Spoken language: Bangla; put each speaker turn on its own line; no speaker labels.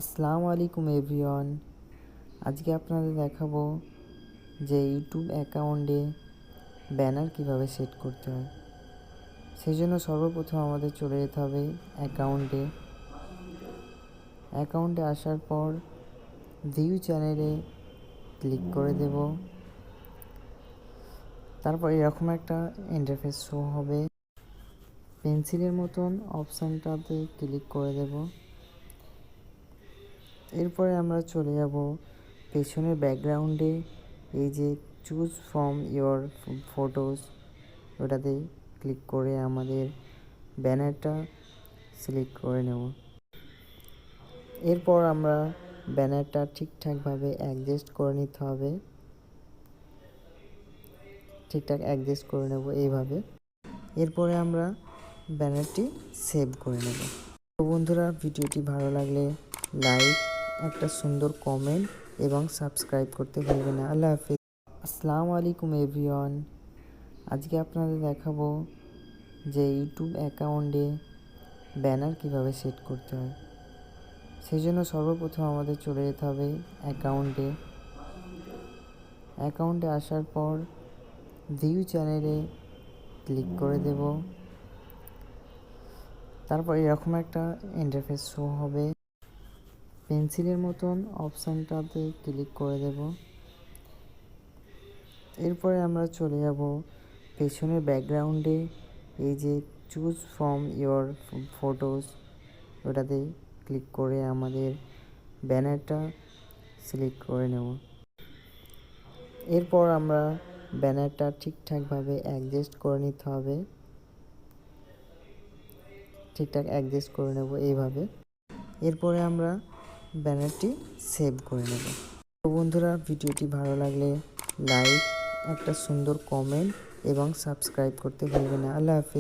আসসালামু আলাইকুম এভরিওয়ান। আজকে আপনাদের দেখাবো যে ইউটিউব অ্যাকাউন্টে ব্যানার কিভাবে সেট করতে হয়। সেই জন্য সর্বপ্রথম আমাদের চলে যেতে হবে অ্যাকাউন্টে আসার পর ভিউ চ্যানেলে ক্লিক করে দেব। তারপর এরকম একটা ইন্টারফেস শো হবে। পেন্সিলের মতন অপশানটাতে ক্লিক করে দেব। এরপরে আমরা চলে যাব পেছনের ব্যাকগ্রাউন্ডে, এই যে চুজ ফ্রম ইয়োর ফটোস ওটাতে ক্লিক করে আমাদের ব্যানারটা সিলেক্ট করে নেব। এরপর আমরা ব্যানারটা ঠিকঠাকভাবে অ্যাডজাস্ট করে নিতে হবে। ঠিকঠাক অ্যাডজাস্ট করে নেব এইভাবে। এরপরে আমরা ব্যানারটি সেভ করে নেব। তো বন্ধুরা, ভিডিওটি ভালো লাগলে লাইক, একটা সুন্দর কমেন্ট এবং সাবস্ক্রাইব করতে ভুলবেন না। আল্লাহ হাফিজ। আসসালামু আলাইকুম এভরিওয়ান। আজকে আপনাদের দেখাবো যে ইউটিউব অ্যাকাউন্টে ব্যানার কিভাবে সেট করতে হয়। সেই জন্য সর্বপ্রথম আমাদের চলে যেতে হবে অ্যাকাউন্টে আসার পর ভিউ চ্যানেলে ক্লিক করে দেব। তারপর এরকম একটা ইন্টারফেস শো হবে। পেন্সিলের মতন অপশানটাতে ক্লিক করে দেব। এরপরে আমরা চলে যাব পেছনের ব্যাকগ্রাউন্ডে, এই যে চুজ ফ্রম ইয়োর ফটোস ওটাতে ক্লিক করে আমাদের ব্যানারটা সিলেক্ট করে নেব। এরপর আমরা ব্যানারটা ঠিকঠাকভাবে অ্যাডজাস্ট করে নিতে হবে। ঠিকঠাক অ্যাডজাস্ট করে নেব এইভাবে। এরপরে আমরা ব্যানারটি সেভ করে নেব। তো বন্ধুরা, ভিডিওটি ভালো লাগলে লাইক, একটা সুন্দর কমেন্ট এবং সাবস্ক্রাইব করতে ভুলবেন না। আল্লাহ হাফিজ।